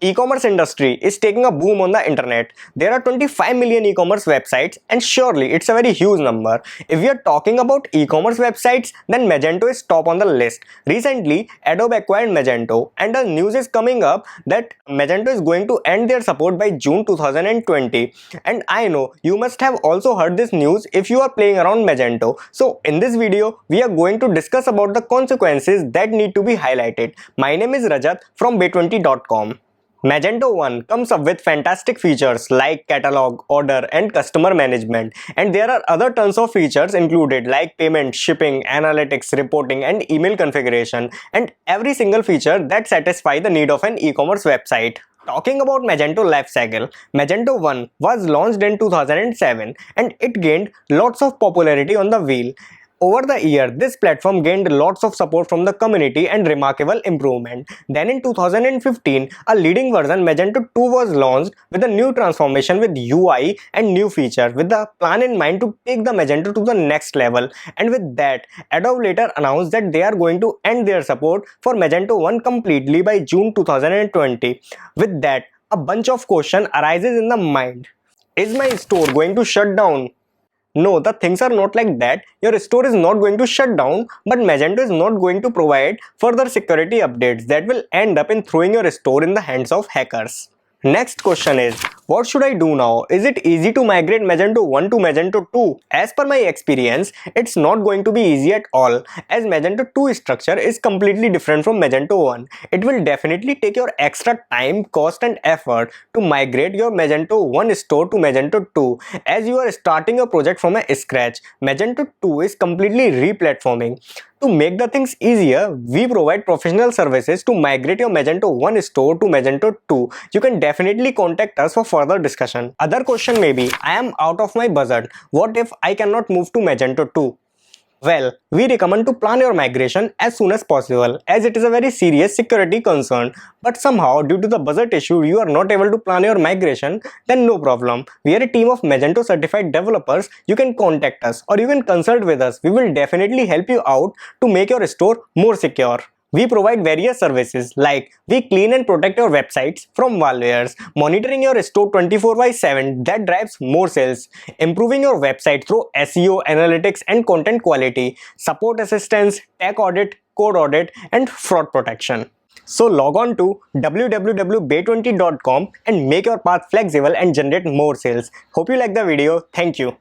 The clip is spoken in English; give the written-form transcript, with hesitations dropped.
E-commerce industry is taking a boom on the internet. There are 25 million e-commerce websites, and surely it's a very huge number. If we are talking about e-commerce websites, then Magento is top on the list. Recently, Adobe acquired Magento, and the news is coming up that Magento is going to end their support by June 2020. And I know you must have also heard this news if you are playing around Magento. So in this video, we are going to discuss about the consequences that need to be highlighted. My name is Rajat from bay20.com. Magento1 comes up with fantastic features like catalog, order and customer management, and there are other tons of features included like payment, shipping, analytics, reporting and email configuration, and every single feature that satisfies the need of an e-commerce website. Talking about Magento lifecycle, Magento 1 was launched in 2007 and it gained lots of popularity on the wheel. Over the year, this platform gained lots of support from the community and remarkable improvement. Then in 2015, a leading version Magento 2 was launched with a new transformation with UI and new features with the plan in mind to take the Magento to the next level. And with that, Adobe later announced that they are going to end their support for Magento 1 completely by June 2020. With that, a bunch of questions arises in the mind. Is my store going to shut down? No, the things are not like that. Your store is not going to shut down, but Magento is not going to provide further security updates that will end up in throwing your store in the hands of hackers. Next question is, what should I do now? Is it easy to migrate Magento 1 to Magento 2? As per my experience, it's not going to be easy at all, as Magento 2 structure is completely different from Magento 1. It will definitely take your extra time, cost and effort to migrate your Magento 1 store to Magento 2, as you are starting a project from a scratch. Magento 2 is completely re-platforming. To make the things easier, we provide professional services to migrate your Magento 1 store to Magento 2. You can definitely contact us for further discussion. Other question may be, I am out of my budget. What if I cannot move to Magento 2? Well, we recommend to plan your migration as soon as possible, as it is a very serious security concern. But somehow, due to the budget issue, you are not able to plan your migration, then no problem. We are a team of Magento certified developers. You can contact us or you can consult with us. We will definitely help you out to make your store more secure. We provide various services like we clean and protect your websites from malwares, monitoring your store 24/7 that drives more sales, improving your website through SEO, analytics and content quality, support assistance, tech audit, code audit and fraud protection. So log on to www.bay20.com and make your path flexible and generate more sales. Hope you like the video. Thank you.